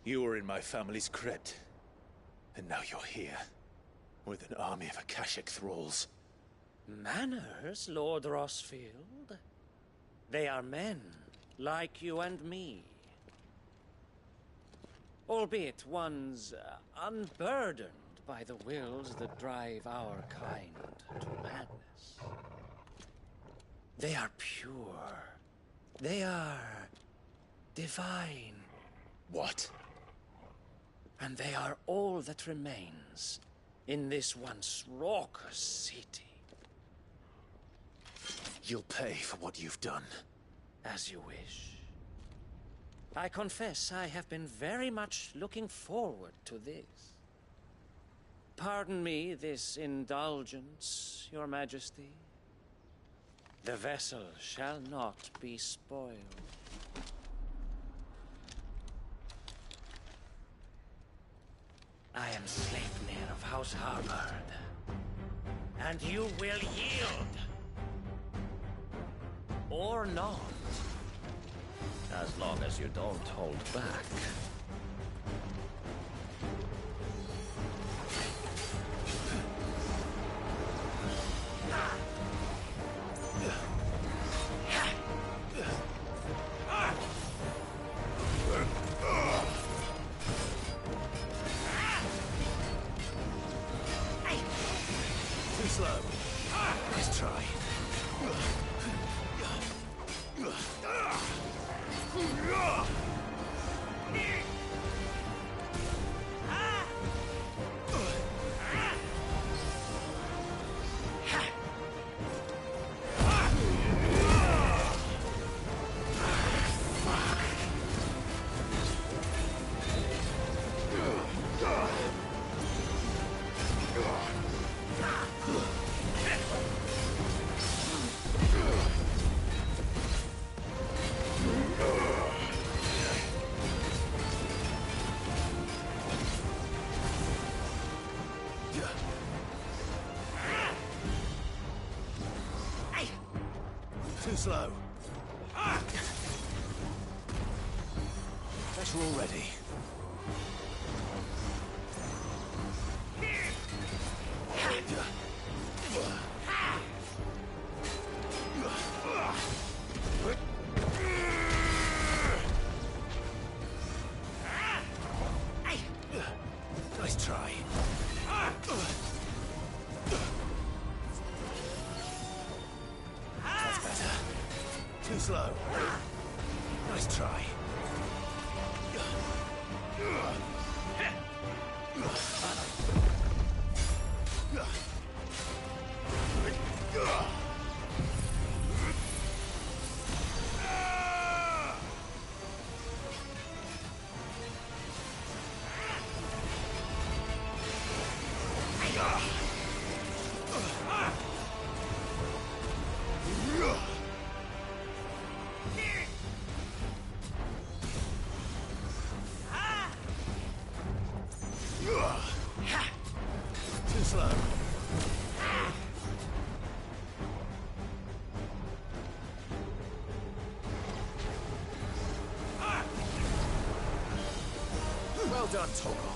You were in my family's crypt. And now you're here. With an army of Akashic thralls. Manners, Lord Rosfield? They are men, like you and me. Albeit ones unburdened by the wills that drive our kind to madness. They are pure. They are divine. What? And they are all that remains in this once raucous city. You'll pay for what you've done. As you wish. I confess I have been very much looking forward to this. Pardon me this indulgence, Your Majesty. The vessel shall not be spoiled. I am Sleipnir of House Harvard, and you will yield. Or not. As long as you don't hold back. Too slow. Nice try. Too slow. Guess we're all ready. Nice try. That's better. Too slow. Nice try. Too slow. Well done, Torgal.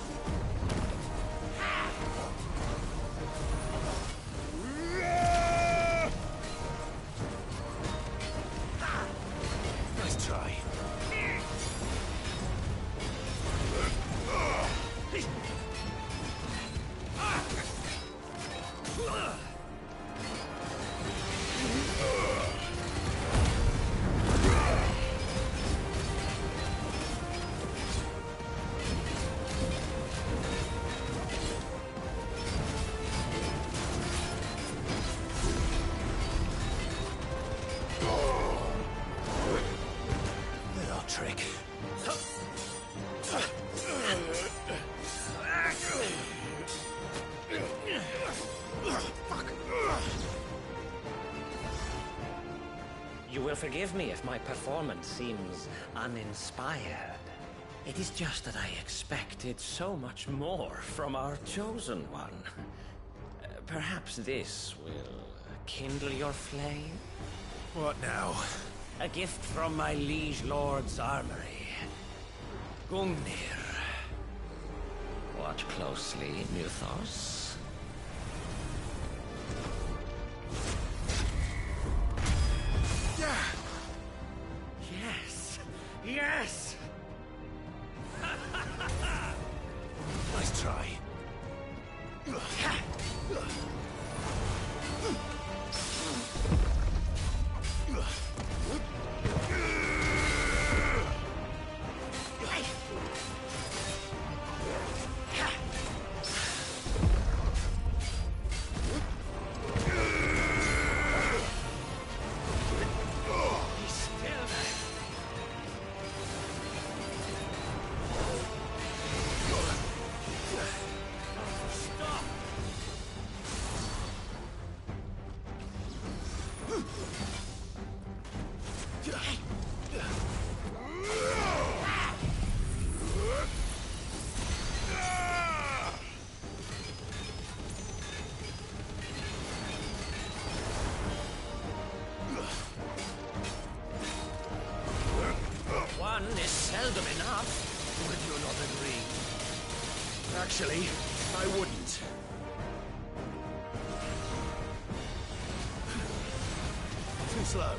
Nice try. Little trick. You will forgive me if my performance seems uninspired. It is just that I expected so much more from our chosen one. Perhaps this will kindle your flame? What now? A gift from my liege lord's armory. Gungnir. Watch closely, Mythos. Yes! Yes! Nice try. One is seldom enough. Would you not agree? Actually, I wouldn't. Too slow.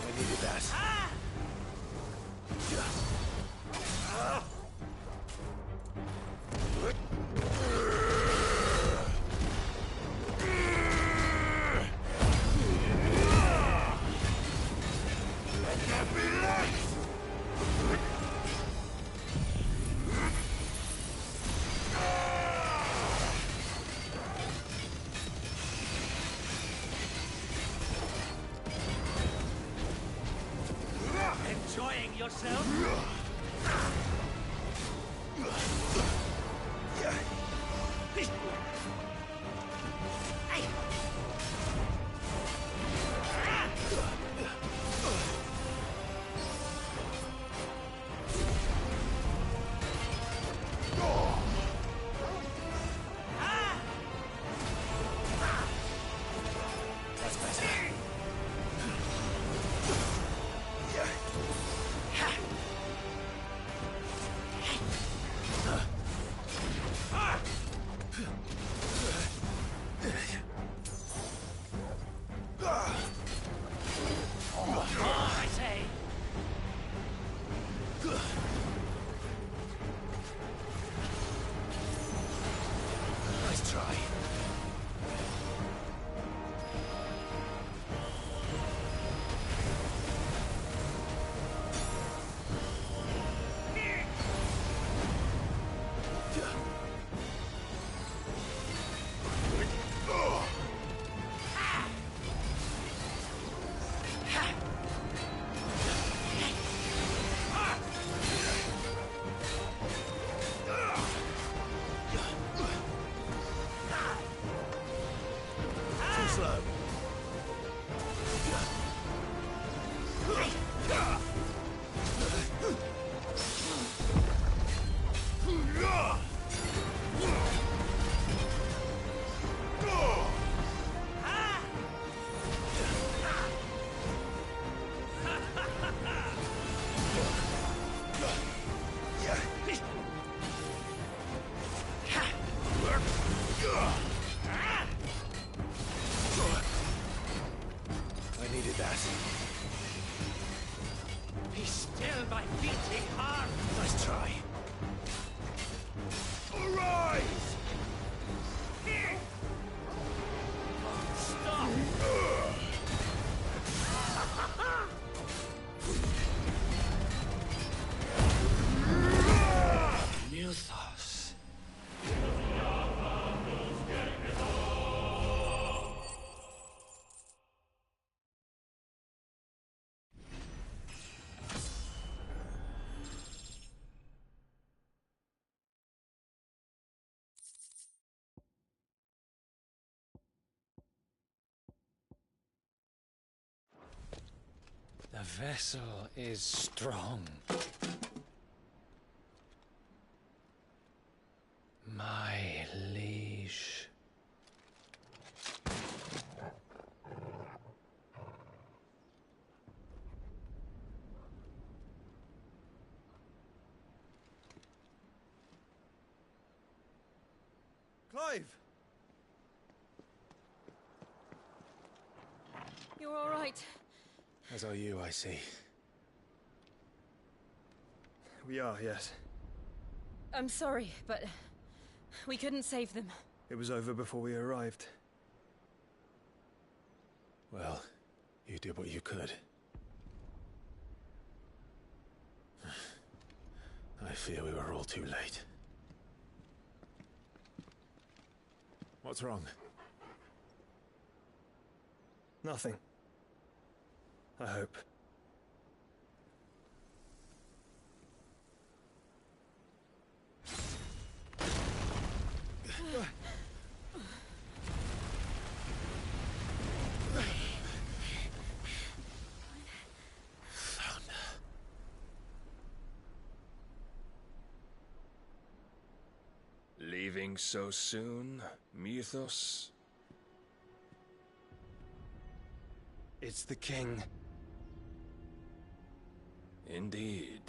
I needed that. Enjoying yourself? That's better. vessel is strong. My liege. Clive! You're all right. As are you, I see. We are, yes. I'm sorry, but we couldn't save them. It was over before we arrived. Well, you did what you could. I fear we were all too late. What's wrong? Nothing. I hope. Leaving so soon, Mythos? It's the king. Indeed.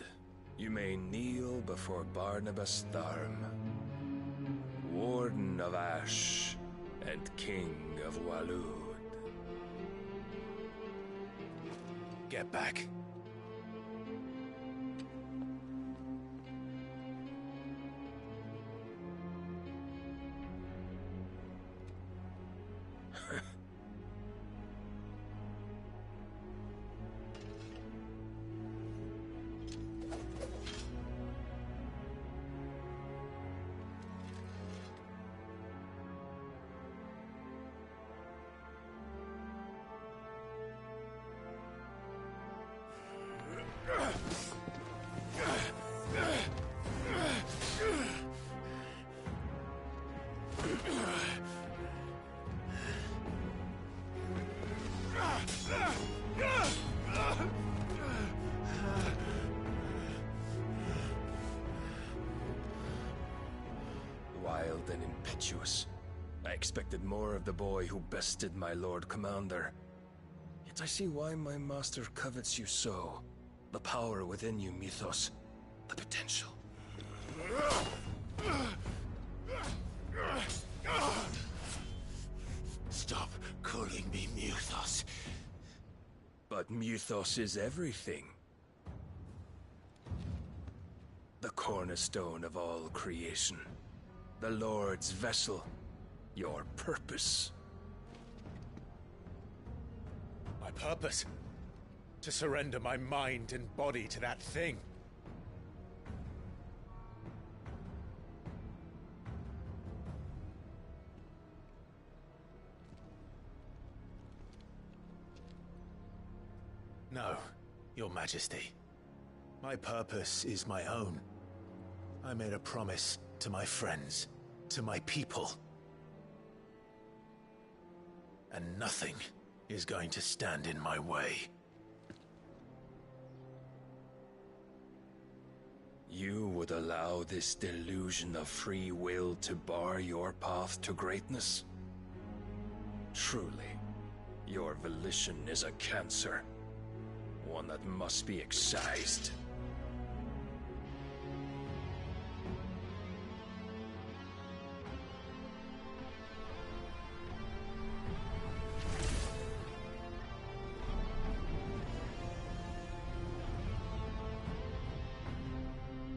You may kneel before Barnabas Tharm, Warden of Ash and King of Waloed. Get back. Wild and impetuous. I expected more of the boy who bested my Lord Commander. Yet I see why my master covets you so. The power within you, Mythos. The potential. Stop calling me Mythos. But Mythos is everything. The cornerstone of all creation. The Lord's vessel. Your purpose. My purpose? To surrender my mind and body to that thing. No, Your Majesty. My purpose is my own. I made a promise to my friends, to my people. And nothing is going to stand in my way. You would allow this delusion of free will to bar your path to greatness? Truly, your volition is a cancer. One that must be excised.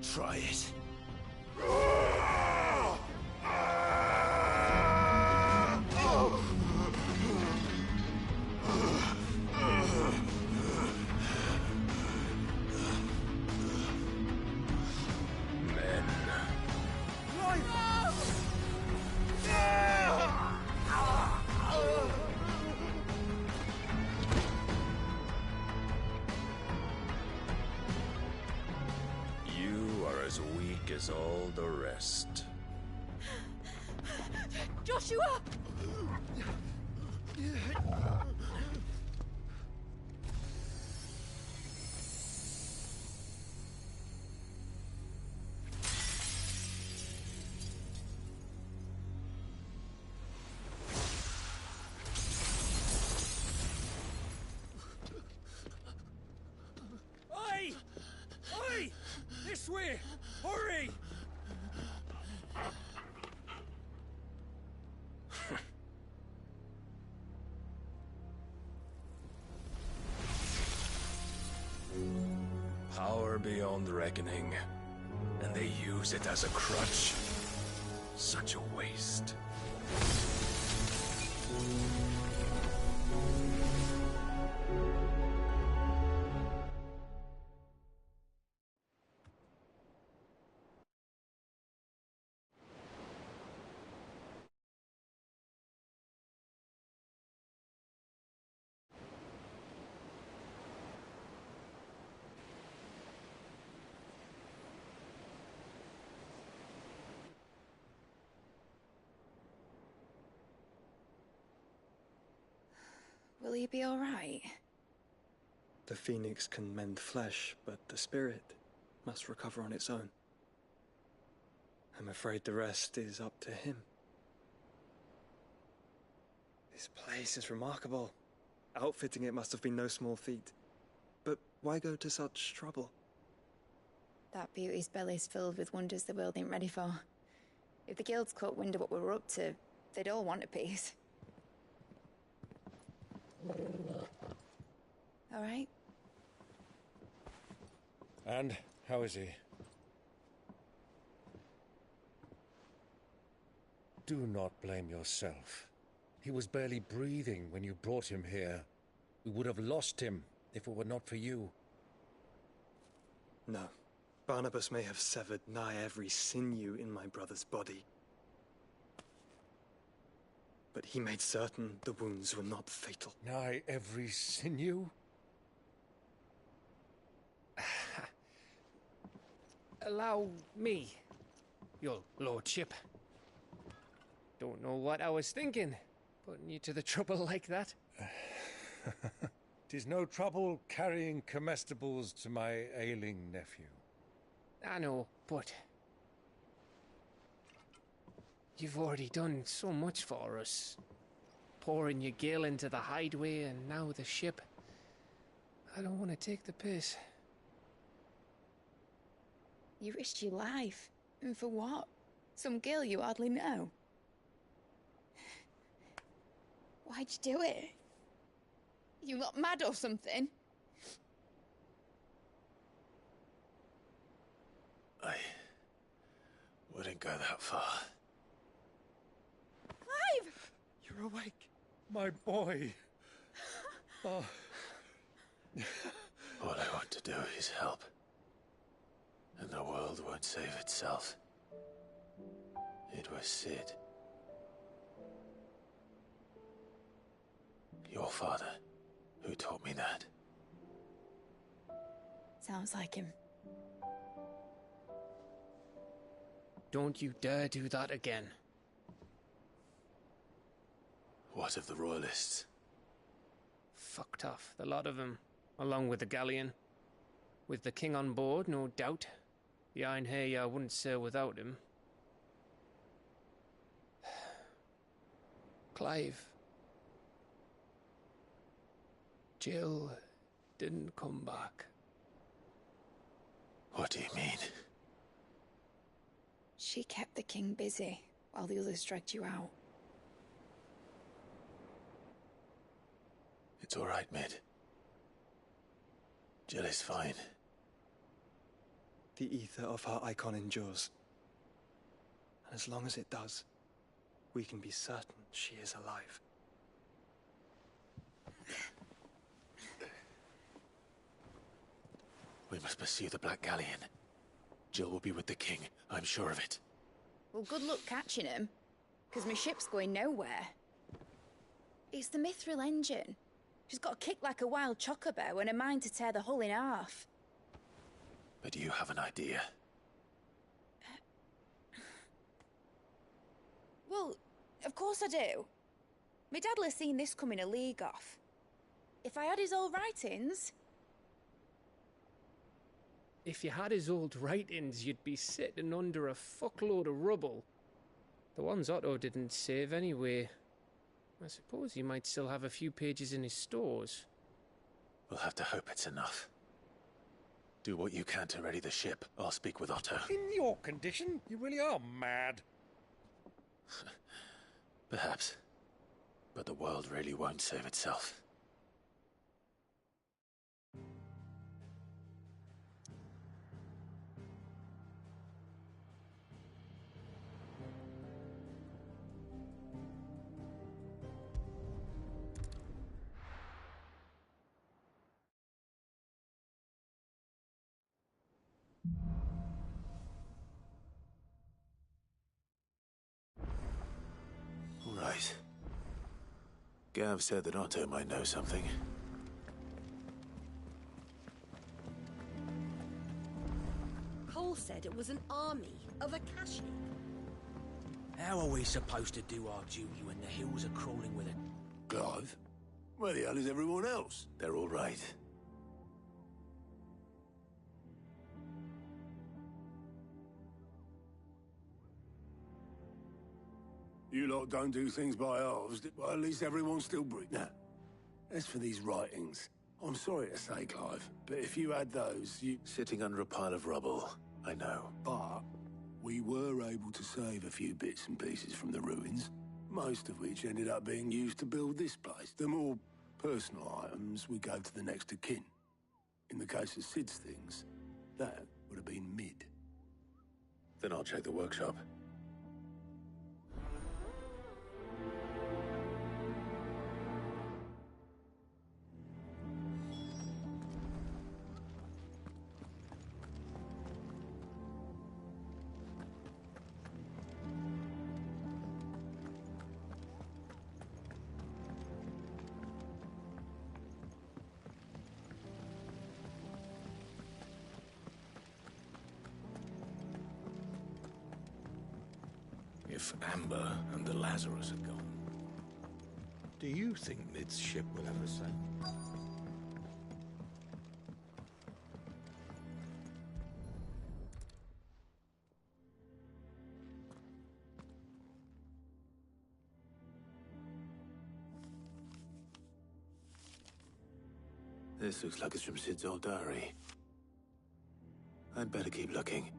Try it. As weak as all the rest. Joshua! beyond reckoning, and they use it as a crutch. Such a waste. Will he be all right? The phoenix can mend flesh, but the spirit must recover on its own. I'm afraid the rest is up to him. This place is remarkable. Outfitting it must have been no small feat. But why go to such trouble? That beauty's belly's filled with wonders the world ain't ready for. If the guilds caught wind of what we were up to, they'd all want a piece. All right? And how is he? Do not blame yourself. He was barely breathing when you brought him here. We would have lost him if it were not for you. No. Barnabas may have severed nigh every sinew in my brother's body. But he made certain the wounds were not fatal. Nigh every sinew? Allow me, your lordship. Don't know what I was thinking, putting you to the trouble like that. 'Tis no trouble carrying comestibles to my ailing nephew. I know, but you've already done so much for us. Pouring your gale into the hideaway and now the ship. I don't want to take the piss. You risked your life. And for what? Some girl you hardly know. Why'd you do it? You got mad or something? I wouldn't go that far. Clive! You're awake, my boy. Oh. All I want to do is help. And the world won't save itself. It was Cid. Your father, who taught me that. Sounds like him. Don't you dare do that again. What of the Royalists? Fucked off, the lot of them, along with the galleon. With the king on board, no doubt. The Einherjar wouldn't sail without him. Clive. Jill didn't come back. What do you mean? She kept the king busy while the others dragged you out. It's all right, Mid. Jill is fine. The ether of her icon endures. And as long as it does, we can be certain she is alive. We must pursue the Black Galleon. Jill will be with the king, I'm sure of it. Well, good luck catching him, because my ship's going nowhere. It's the Mithril engine. She's got a kick like a wild chocobo and a mind to tear the hull in half. But you have an idea. Well, of course I do. My dad'll have seen this coming a league off. If I had his old writings... If you had his old writings, you'd be sitting under a fuckload of rubble. The ones Otto didn't save anyway. I suppose he might still have a few pages in his stores. We'll have to hope it's enough. Do what you can to ready the ship. I'll speak with Otto. In your condition, you really are mad. Perhaps. But the world really won't save itself. Gav said that Otto might know something. Cole said it was an army of Akashi. How are we supposed to do our duty when the hills are crawling with it? Clive? Where the hell is everyone else? They're all right. You lot don't do things by halves, but at least everyone's still breathing. Now, as for these writings, I'm sorry to say, Clive, but if you had those, you... Sitting under a pile of rubble, I know. But we were able to save a few bits and pieces from the ruins, most of which ended up being used to build this place. The more personal items we gave to the next of kin. In the case of Sid's things, that would have been mid. Then I'll check the workshop. If Amber and the Lazarus are gone, do you think Mid's ship will ever sail? This looks like it's from Sid's old diary. I'd better keep looking.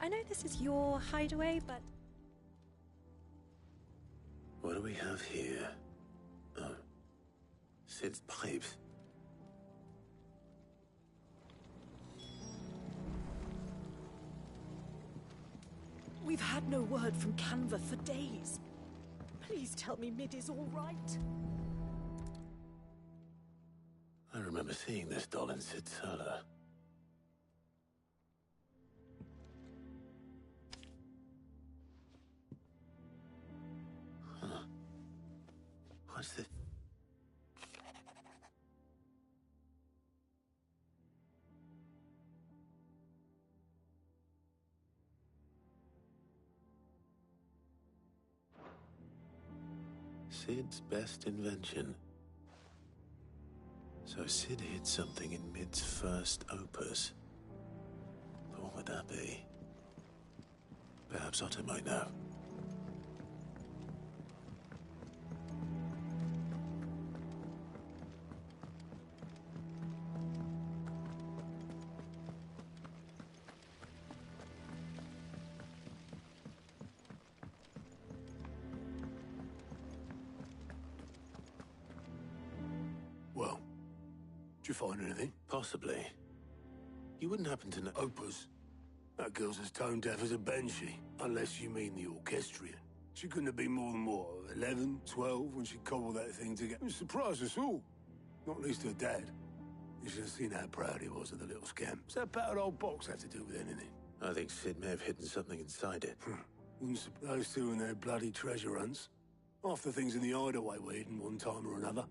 I know this is your hideaway, but... What do we have here? Oh. Sid's pipes. We've had no word from Canva for days. Please tell me Mid is all right. I remember seeing this doll in Sid's cellar. Huh. What's this? Sid's best invention. So Sid hid something in Mid's first opus. But what would that be? Perhaps Otto might know. Well, did you find anything? Possibly. You wouldn't happen to know... Opus. That girl's as tone deaf as a banshee, unless you mean the orchestrion. She couldn't have been more than, what, 11, 12 when she cobbled that thing together. It surprised us all. Not least her dad. You should have seen how proud he was of the little scam. What's that battered old box have to do with anything? I think Sid may have hidden something inside it. Wouldn't those two and their bloody treasure hunts. Half the things in the hideaway were hidden one time or another.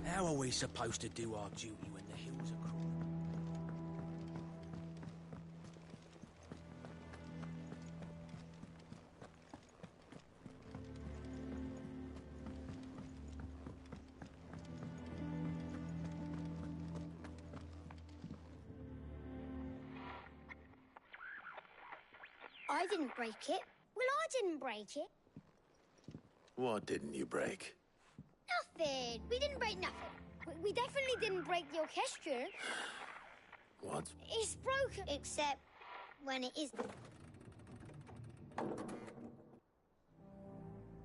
How are we supposed to do our duty when the hills are crawling? I didn't break it. Well, I didn't break it. What didn't you break? Nothing. We didn't break nothing. We definitely didn't break the orchestra. What? It's broken. Except when it is...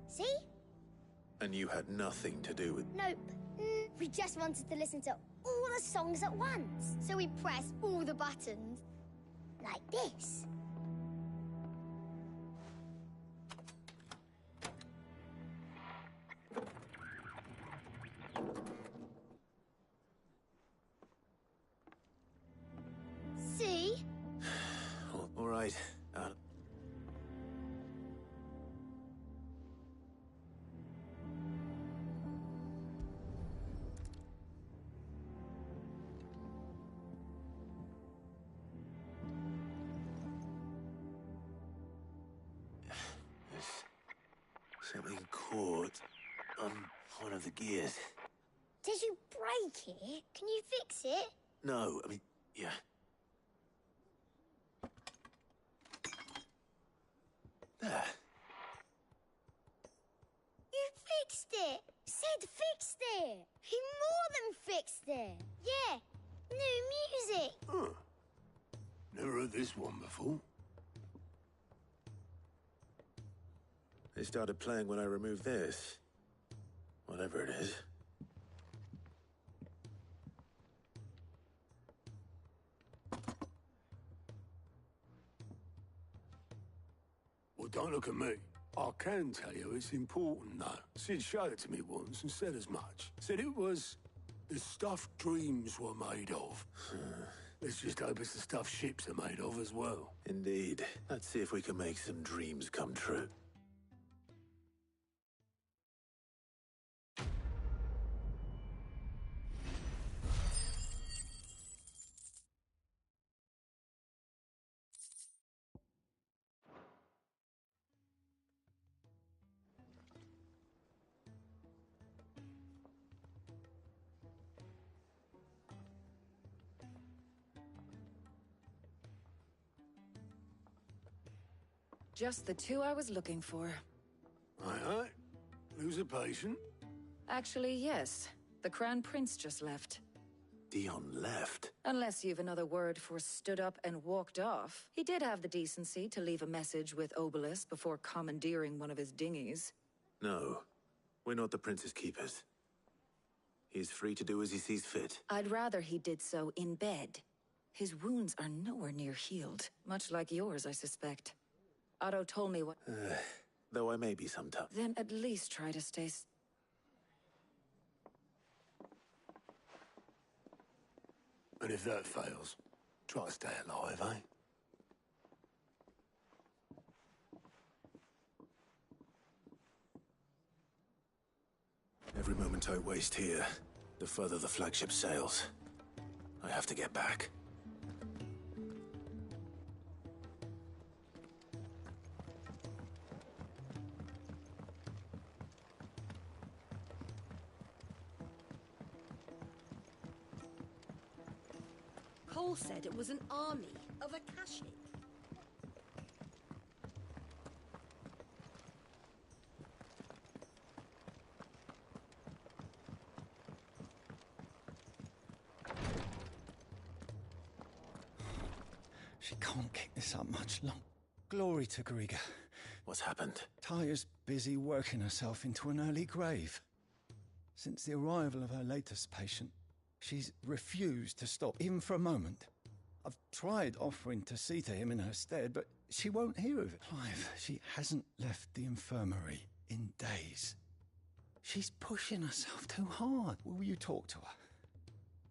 See? And you had nothing to do with... Nope. We just wanted to listen to all the songs at once. So we pressed all the buttons. Like this. of the gears. Did you break it? Can you fix it? No, I mean, yeah. There. You fixed it! Sid fixed it! He more than fixed it! Yeah, new music! Huh. Never heard this one before. They started playing when I removed this. Whatever it is. Well, don't look at me. I can tell you it's important, though. Sid showed it to me once and said as much. Said it was the stuff dreams were made of. Let's just hope it's the stuff ships are made of as well. Indeed. Let's see if we can make some dreams come true. Just the two I was looking for. Aye, aye. Lose a patient? Actually, yes. The Crown Prince just left. Dion left? Unless you've another word for stood up and walked off. He did have the decency to leave a message with Obelisk before commandeering one of his dinghies. No. We're not the Prince's keepers. He's free to do as he sees fit. I'd rather he did so in bed. His wounds are nowhere near healed. Much like yours, I suspect. Otto told me what... Though I may be sometimes. Then at least try to stay... And if that fails, try to stay alive, eh? Every moment I waste here, the further the flagship sails. I have to get back. Cole said it was an army of Akashic. She can't keep this up much longer. Glory to Griga. What's happened? Taya's busy working herself into an early grave. Since the arrival of her latest patient, she's refused to stop, even for a moment. I've tried offering to see to him in her stead, but she won't hear of it. Clive, she hasn't left the infirmary in days. She's pushing herself too hard. Will you talk to her?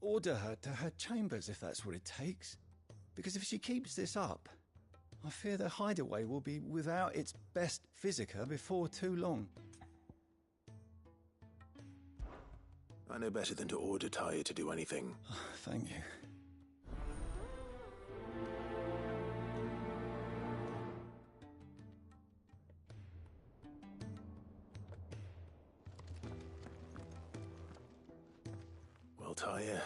Order her to her chambers if that's what it takes. Because if she keeps this up, I fear the hideaway will be without its best physica before too long. I know better than to order Taya to do anything. Thank you. Well, Taya,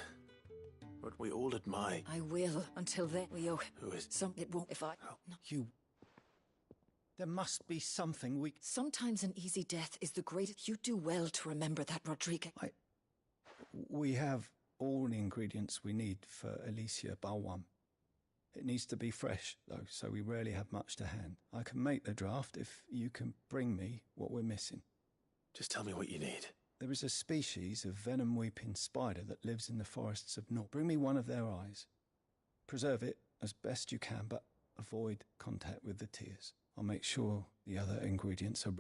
what we all admire... I will. Until then, we owe... Who is... It won't if I... No. You... There must be something we... Sometimes an easy death is the greatest... You do well to remember that, Rodrigo. We have all the ingredients we need for Alicia Balwam. It needs to be fresh, though, so we rarely have much to hand. I can make the draft if you can bring me what we're missing. Just tell me what you need. There is a species of venom-weeping spider that lives in the forests of North. Bring me one of their eyes. Preserve it as best you can, but avoid contact with the tears. I'll make sure the other ingredients are...